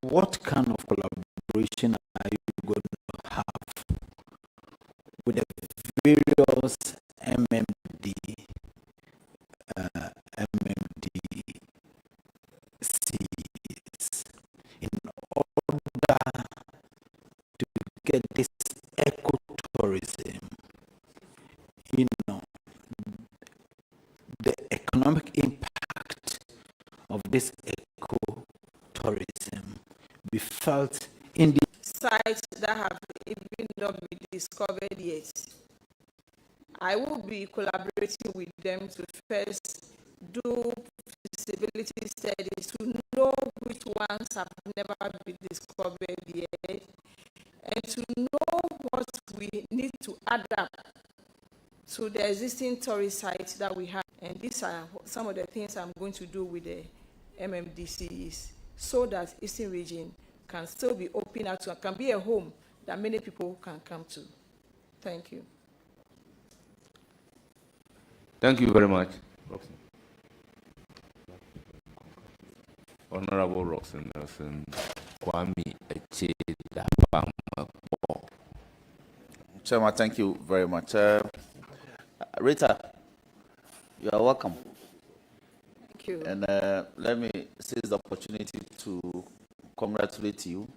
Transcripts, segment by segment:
what kind of collaboration are you going to have with the various MMDCs in order to get this ecotourism, the economic impact of this ecotourism be felt in the sites that have even not been discovered yet. I will be collaborating with them to first do feasibility studies to know which ones have never been discovered yet, and to know what we need to adapt to the existing tourist sites that we have. And these are some of the things I'm going to do with the MMDCs, so that Eastern Region can still be open out to, can be a home that many people can come to. Thank you. Thank you very much, Roxanne. Honorable Roxanne Nelson, Kwame Eche Dapama. Chairman, thank you very much. Rita, you are welcome. Thank you. And let me seize the opportunity to congratulate you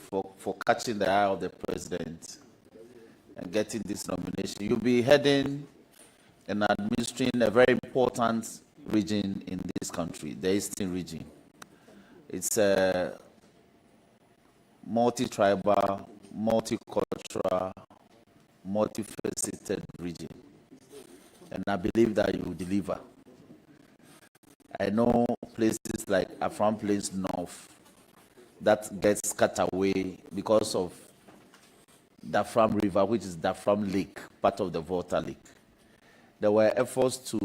for catching the eye of the president and getting this nomination. You'll be heading and administering a very important region in this country, the Eastern Region. It's a multi-tribal, multicultural, multifaceted region. And I believe that you will deliver. I know places like Afram Plains North that gets cut away because of Dafram River, which is Dafram Lake, part of the Volta Lake. There were efforts to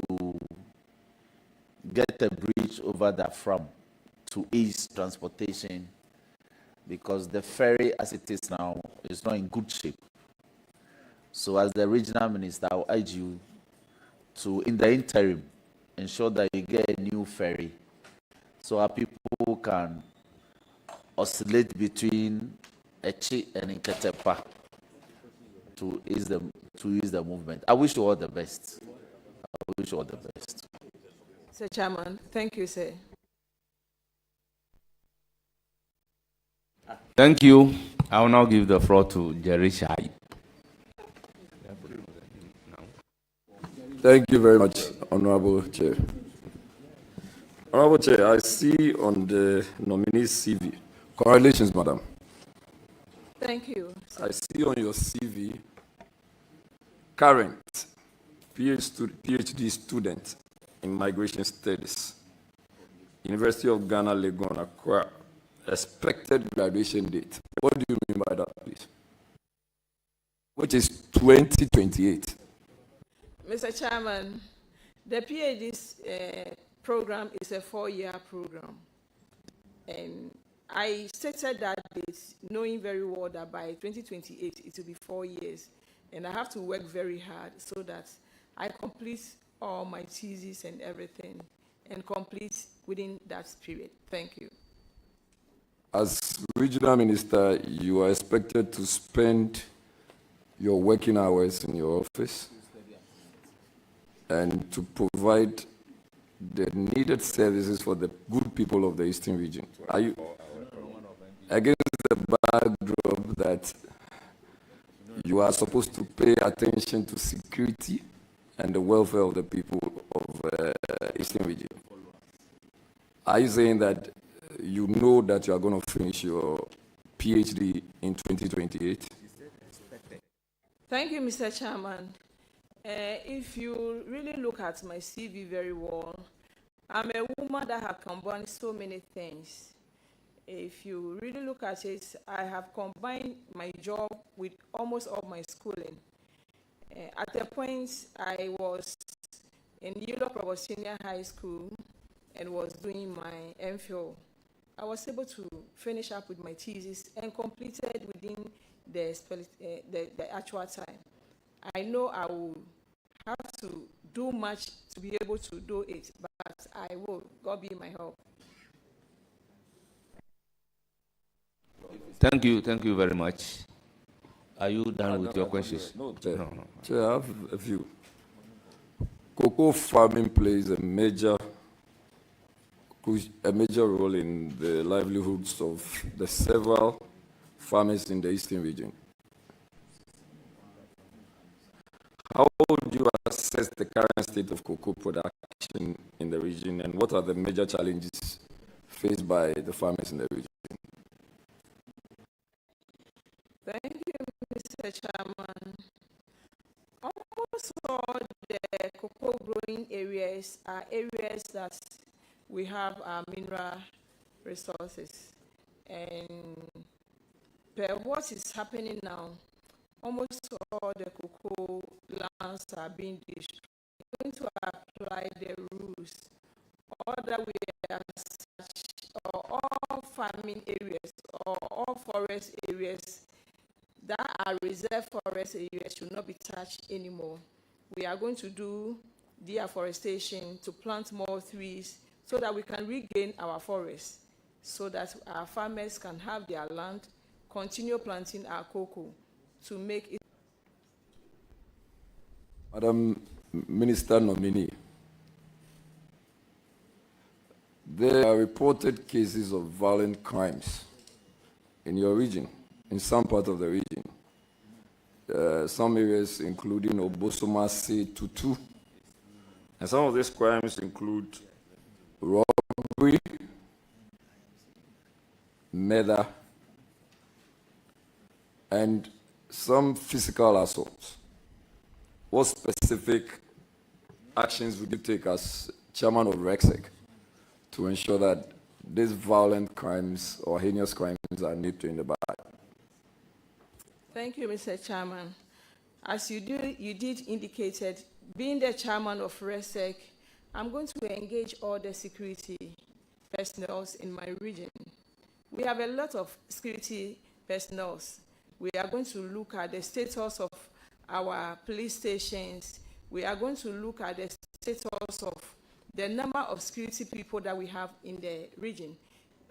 get a bridge over Dafram to ease transportation, because the ferry as it is now is not in good shape. So as the regional minister, I will urge you to, in the interim, ensure that you get a new ferry so our people can oscillate between Echi and Nketepa to ease the movement. I wish you all the best. I wish you all the best. Mr. Chairman, thank you, sir. Thank you. I will now give the floor to Jerry Shai. Thank you very much, Honorable Chair. Honorable Chair, I see on the nominee's CV. Congratulations, madam. Thank you, sir. I see on your CV, current PhD student in migration studies, University of Ghana, Legon, Accra, expected graduation date. What do you mean by that, please? Which is 2028. Mr. Chairman, the PhD program is a 4-year program. And I stated that date, knowing very well that by 2028, it will be 4 years. And I have to work very hard so that I complete all my thesis and everything, and complete within that period. Thank you. As regional minister, you are expected to spend your working hours in your office and to provide the needed services for the good people of the Eastern Region. Are you, against the backdrop that you are supposed to pay attention to security and the welfare of the people of Eastern Region? Are you saying that you know that you are going to finish your PhD in 2028? Thank you, Mr. Chairman. If you really look at my CV very well, I'm a woman that has combined so many things. If you really look at it, I have combined my job with almost all my schooling. At a point, I was in Europe, I was senior high school and was doing my MPhil. I was able to finish up with my thesis and completed within the actual time. I know I will have to do much to be able to do it, but I will. God be my help. Thank you very much. Are you done with your questions? No, Chair. Chair, I have a few. Cocoa farming plays a major role in the livelihoods of the several farmers in the Eastern region. How would you assess the current state of cocoa production in the region, and what are the major challenges faced by the farmers in the region? Thank you, Mr. Chairman. Almost all the cocoa growing areas are areas that we have our mineral resources. And per what is happening now, almost all the cocoa lands are being destroyed. We're going to apply the rules. All that we are such, or all farming areas, or all forest areas that are reserved forest areas should not be touched anymore. We are going to do deforestation to plant more trees so that we can regain our forests, so that our farmers can have their land, continue planting our cocoa to make it. Madam Minister nominee, there are reported cases of violent crimes in your region, in some part of the region. Some areas including Obosomasi, Tutu, and some of these crimes include robbery, murder, and some physical assaults. What specific actions would you take as chairman of RECSEC to ensure that these violent crimes or heinous crimes are nipped in the bud? Thank you, Mr. Chairman. As you did indicated, being the chairman of RECSEC, I'm going to engage all the security personnel in my region. We have a lot of security personnel. We are going to look at the status of our police stations. We are going to look at the status of the number of security people that we have in the region.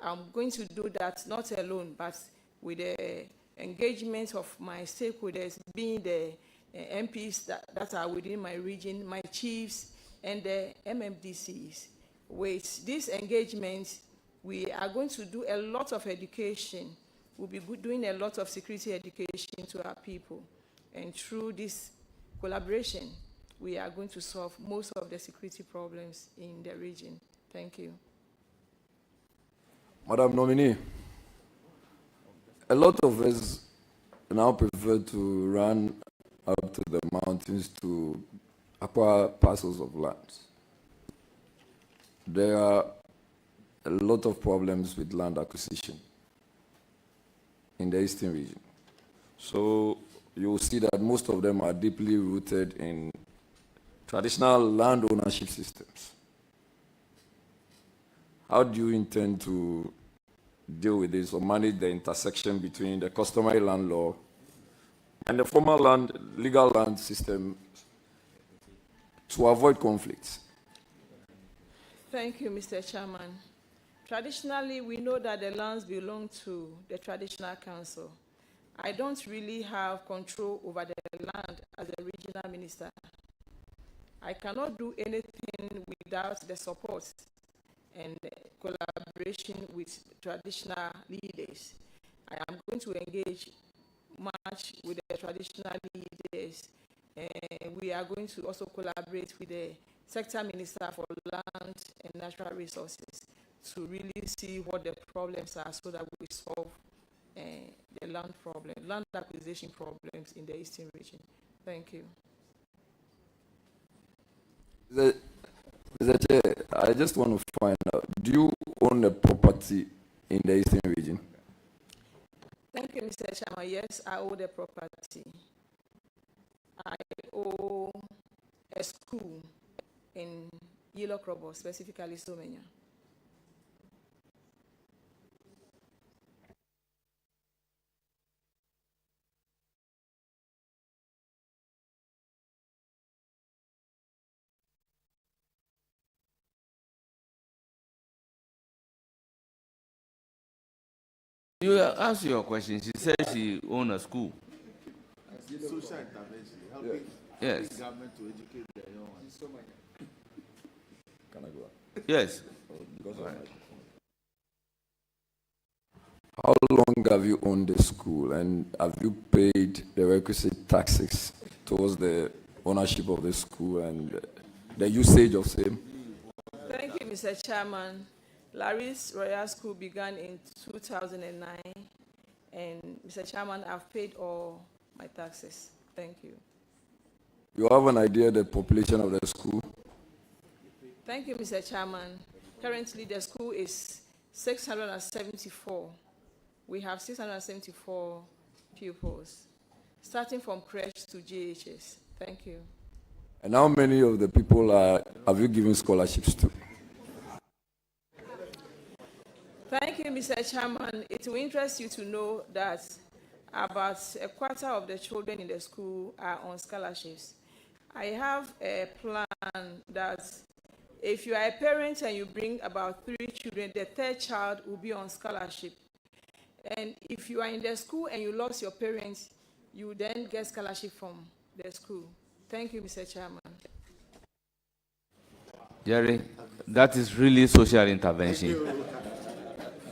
I'm going to do that not alone, but with the engagement of my stakeholders, being the MPs that are within my region, my chiefs, and the MMDCs. With this engagement, we are going to do a lot of education. We'll be doing a lot of security education to our people. And through this collaboration, we are going to solve most of the security problems in the region. Thank you. Madam Nominee, a lot of us now prefer to run up to the mountains to acquire parcels of land. There are a lot of problems with land acquisition in the Eastern region. So you will see that most of them are deeply rooted in traditional land ownership systems. How do you intend to deal with this or manage the intersection between the customary land law and the formal legal land system to avoid conflicts? Thank you, Mr. Chairman. Traditionally, we know that the lands belong to the traditional council. I don't really have control over the land as a regional minister. I cannot do anything without the support and the collaboration with traditional leaders. I am going to engage much with the traditional leaders, and we are going to also collaborate with the sector minister for land and natural resources to really see what the problems are so that we solve the land acquisition problems in the Eastern region. Thank you. Mr. Chair, I just want to find out, do you own a property in the Eastern region? Thank you, Mr. Chairman. Yes, I own the property. I own a school in Yellow Krobo, specifically Somenya. You ask your question. She said she own a school. Social intervention, helping Yes. the government to educate their young ones. Can I go? Yes. How long have you owned the school, and have you paid the requisite taxes towards the ownership of the school and the usage of same? Thank you, Mr. Chairman. Larry's Royal School began in 2009, and Mr. Chairman, I've paid all my taxes. Thank you. You have an idea of the population of the school? Thank you, Mr. Chairman. Currently, the school is 674. We have 674 pupils, starting from creche to GHS. Thank you. And how many of the people have you given scholarships to? Thank you, Mr. Chairman. It will interest you to know that about a quarter of the children in the school are on scholarships. I have a plan that if you are a parent and you bring about 3 children, the 3rd child will be on scholarship. And if you are in the school and you lost your parents, you then get scholarship from the school. Thank you, Mr. Chairman. Jerry, that is really social intervention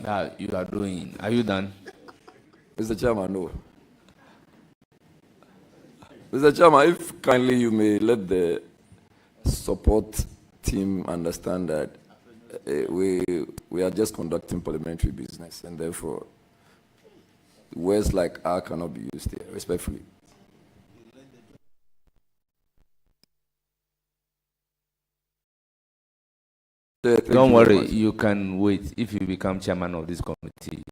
that you are doing. Are you done? Mr. Chairman, no. Mr. Chairman, if kindly you may let the support team understand that we are just conducting parliamentary business, and therefore words like "are" cannot be used here, respectfully. Don't worry, you can wait. If you become chairman of this committee,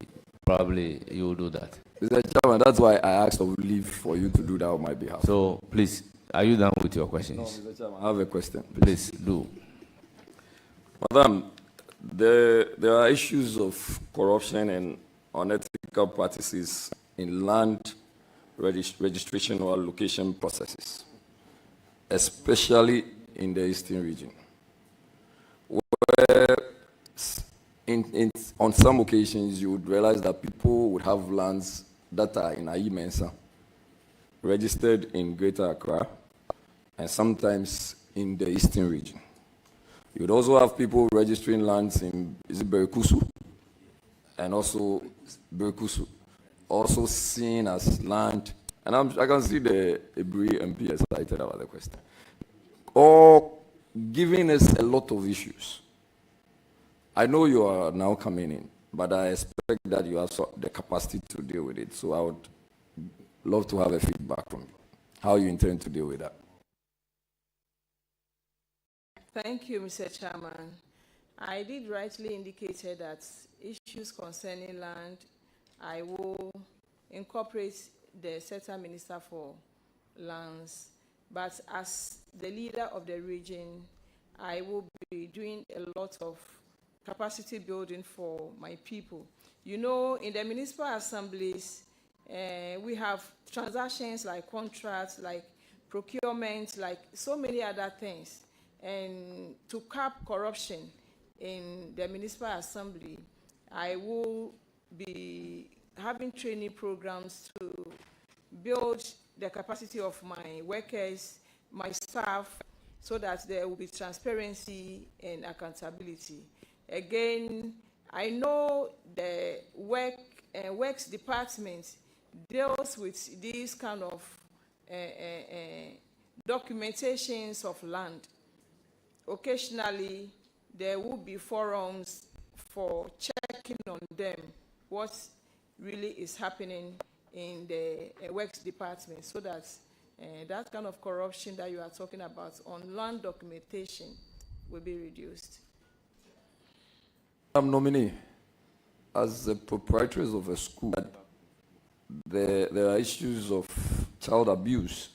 probably you will do that. Mr. Chairman, that's why I asked of leave for you to do that on my behalf. So please, are you done with your questions? No, Mr. Chairman, I have a question. Please do. Madam, there are issues of corruption and unethical practices in land registration or allocation processes, especially in the Eastern region, where on some occasions you would realize that people would have lands that are in Ayi Mensa, registered in Greater Accra, and sometimes in the Eastern region. You would also have people registering lands in Berikusu, and also Berikusu, also seen as land, and I can see the Ebri MP excited about the question, or giving us a lot of issues. I know you are now coming in, but I expect that you have the capacity to deal with it, so I would love to have a feedback from you, how you intend to deal with that. Thank you, Mr. Chairman. I did rightly indicate that issues concerning land, I will incorporate the Sector Minister for Lands, but as the leader of the region, I will be doing a lot of capacity building for my people. You know, in the municipal assemblies, we have transactions like contracts, like procurement, like so many other things. And to cap corruption in the municipal assembly, I will be having training programs to build the capacity of my workers, my staff, so that there will be transparency and accountability. Again, I know the works department deals with these kind of documentations of land. Occasionally, there will be forums for checking on them, what really is happening in the works department, so that that kind of corruption that you are talking about on land documentation will be reduced. I'm nominee. As the proprietress of a school, there are issues of child abuse.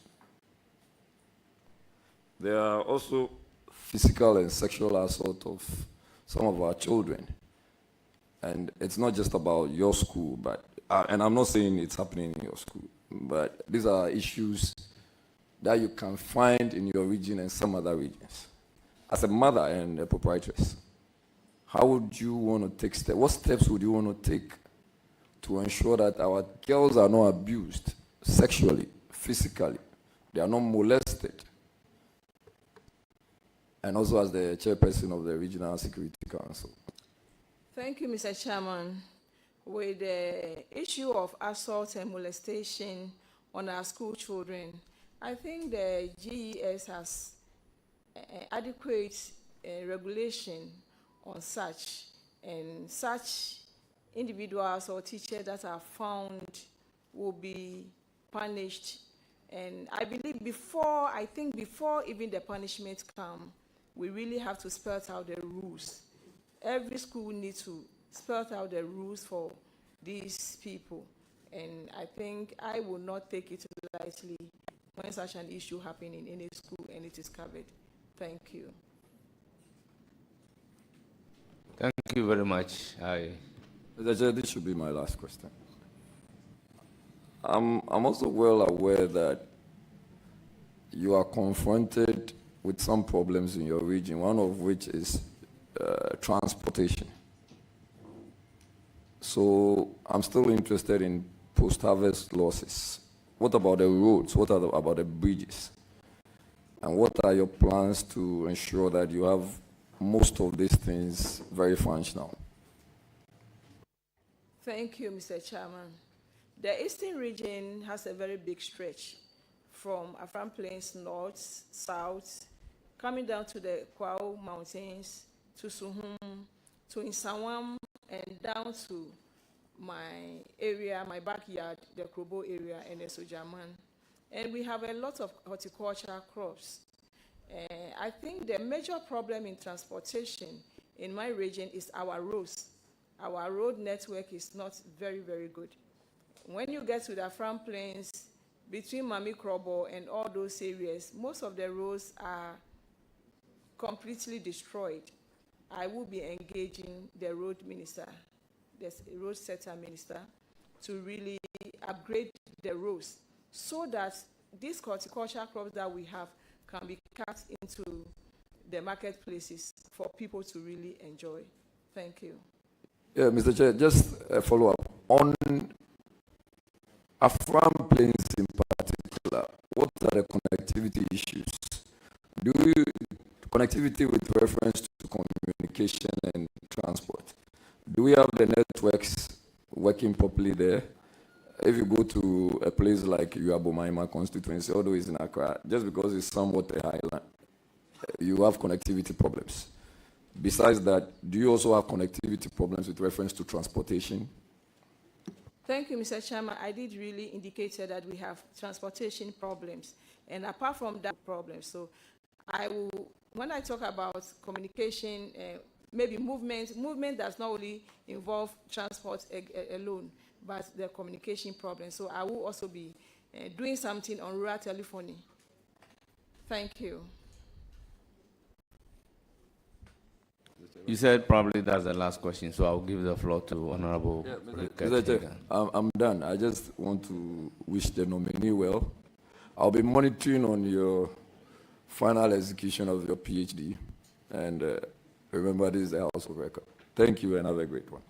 There are also physical and sexual assault of some of our children. And it's not just about your school, but, and I'm not saying it's happening in your school, but these are issues that you can find in your region and some other regions. As a mother and a proprietress, how would you want to take steps? What steps would you want to take to ensure that our girls are not abused sexually, physically, they are not molested. And also as the chairperson of the Regional Security Council. Thank you, Mr. Chairman. With the issue of assault and molestation on our school children, I think the GES has adequate regulation on such, and such individuals or teachers that are found will be punished. And I believe before even the punishment come, we really have to spell out the rules. Every school needs to spell out the rules for these people. And I think I will not take it lightly when such an issue happens in any school and it is covered. Thank you. Thank you very much. This should be my last question. I'm also well aware that you are confronted with some problems in your region, one of which is transportation. So I'm still interested in post-harvest losses. What about the roads? What about the bridges? And what are your plans to ensure that you have most of these things very functional? Thank you, Mr. Chairman. The Eastern region has a very big stretch from Afram Plains north, south, coming down to the Kwao Mountains, to Suhum, to Insawam, and down to my area, my backyard, the Krobo area, and the Sojaman. And we have a lot of horticultural crops. I think the major problem in transportation in my region is our roads. Our road network is not very, very good. When you get to the Afram Plains, between Mami Krobo and all those areas, most of the roads are completely destroyed. I will be engaging the road minister, the road sector minister, to really upgrade the roads so that these horticultural crops that we have can be cut into the marketplaces for people to really enjoy. Thank you. Yeah, Mr. Chair, just a follow-up. On Afram Plains in particular, what are the connectivity issues? Connectivity with reference to communication and transport. Do we have the networks working properly there? If you go to a place like Uabomaima constituency, although it's in Accra, just because it's somewhat a highland, you have connectivity problems. Besides that, do you also have connectivity problems with reference to transportation? Thank you, Mr. Chairman. I did really indicate that we have transportation problems. And apart from that problem, so I will, when I talk about communication, maybe movement does not only involve transport alone, but the communication problem. So I will also be doing something on rural telephony. Thank you. You said probably that's the last question, so I'll give the floor to Honorable. Mr. Chair, I'm done. I just want to wish the nominee well. I'll be monitoring on your final execution of your PhD, and remember, this is the House of Record. Thank you, and have a great one.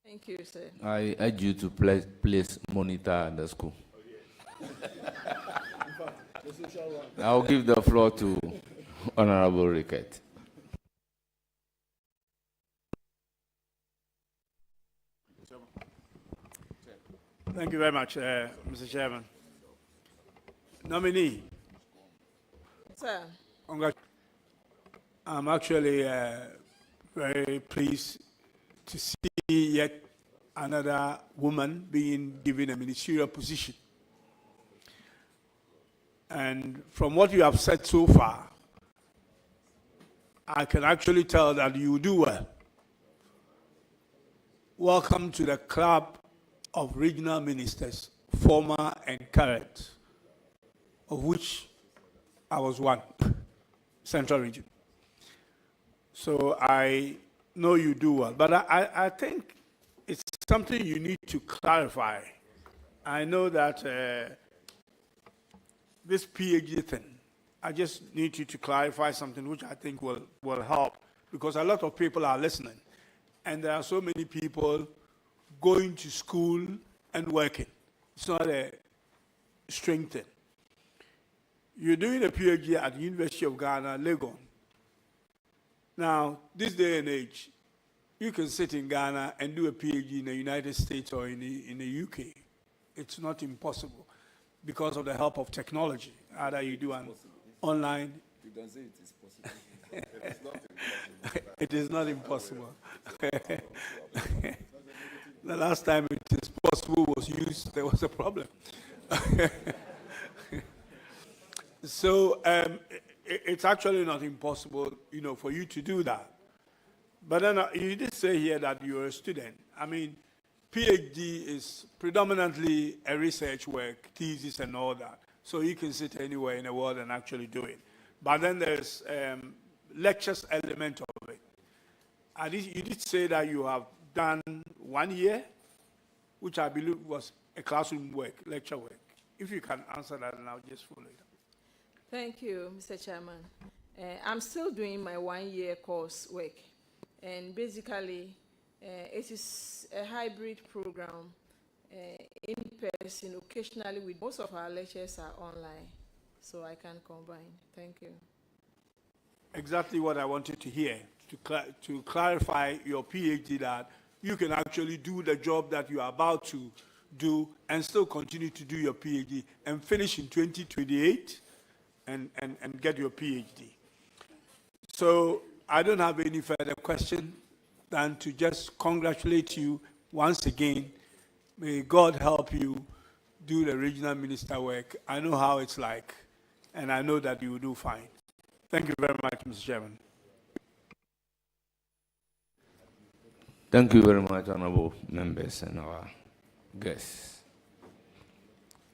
Thank you, sir. I urge you to place monitor at the school. I'll give the floor to Honorable Rickett. Thank you very much, Mr. Chairman. Nominee. Sir. I'm actually very pleased to see yet another woman being given a ministerial position. And from what you have said so far, I can actually tell that you do well. Welcome to the club of regional ministers, former and current, of which I was one, Central Region. So I know you do well, but I think it's something you need to clarify. I know that this PhD thing, I just need you to clarify something which I think will help, because a lot of people are listening, and there are so many people going to school and working. It's not a string thing. You're doing a PhD at the University of Ghana, Legon. Now, this day and age, you can sit in Ghana and do a PhD in the United States or in the UK. It's not impossible because of the help of technology. Either you do an online. You can say it is possible. It's not impossible. It is not impossible. The last time it is possible was used, there was a problem. So it's actually not impossible, for you to do that. But then you did say here that you're a student. I mean, PhD is predominantly a research work, thesis and all that. So you can sit anywhere in the world and actually do it. But then there's lectures element of it. You did say that you have done 1 year, which I believe was a classroom work, lecture work. If you can answer that, and I'll just follow it up. Thank you, Mr. Chairman. I'm still doing my 1 year course work. And basically, it is a hybrid program, in person, occasionally with most of our lectures are online. So I can combine. Thank you. Exactly what I wanted to hear, to clarify your PhD, that you can actually do the job that you are about to do and still continue to do your PhD and finish in 2028 and get your PhD. So I don't have any further question than to just congratulate you once again. May God help you do the regional minister work. I know how it's like, and I know that you will do fine. Thank you very much, Mr. Chairman. Thank you very much, honorable members and our guests.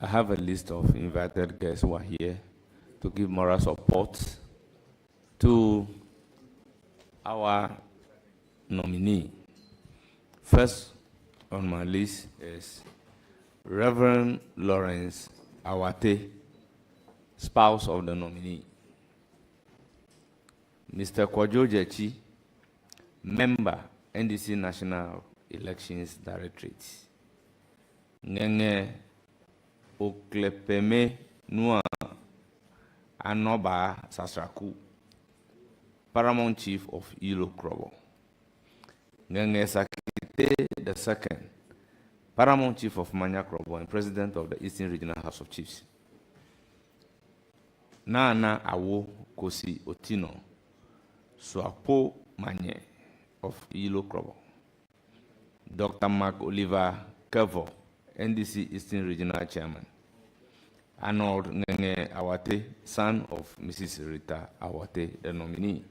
I have a list of invited guests who are here to give moral support to our nominee. First on my list is Reverend Lawrence Awate, spouse of the nominee. Mr. Kwajo Jechi, member, NDC National Elections Directorate. Ngenge Oklepeme Nua Anoba Sasraku, Paramount Chief of Ilo Krobo. Ngenge Sakite II, Paramount Chief of Manya Krobo and President of the Eastern Regional House of Chiefs. Nana Awo Kosi Otino, Swapo Manye of Ilo Krobo. Dr. Mark Oliver Kevo, NDC Eastern Regional Chairman. Arnold Ngenge Awate, son of Mrs. Rita Awate, the nominee.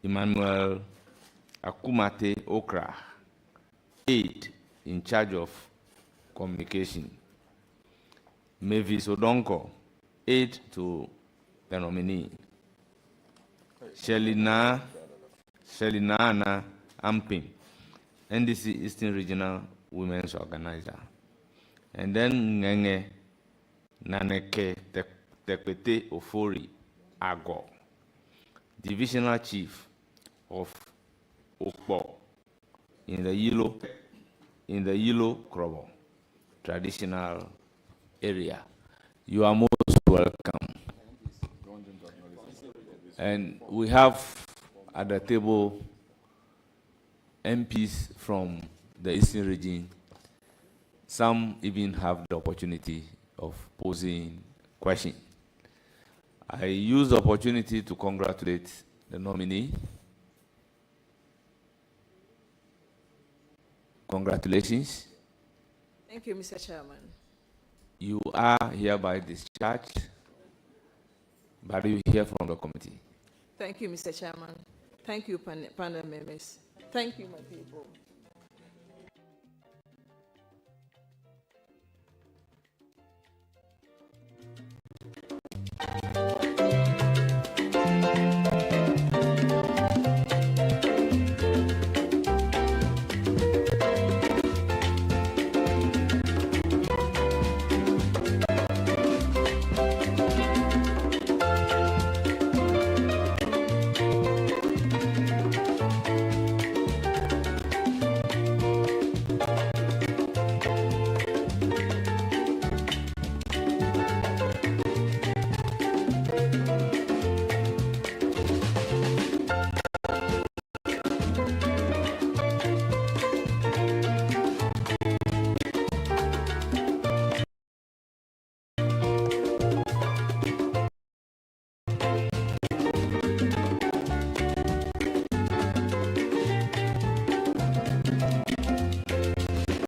Emmanuel Akumate Okra, aide in charge of communication. Mavis Odonko, aide to the nominee. Shelina Amping, NDC Eastern Regional Women's Organizer. And then Ngenge Naneke Tekwete Ofori Ago, Divisional Chief of Okpo in the Yilo Krobo traditional area. You are most welcome. And we have at the table MPs from the Eastern region. Some even have the opportunity of posing questions. I use the opportunity to congratulate the nominee. Congratulations. Thank you, Mr. Chairman. You are hereby discharged, but you hear from the committee. Thank you, Mr. Chairman. Thank you, panel members. Thank you, my people.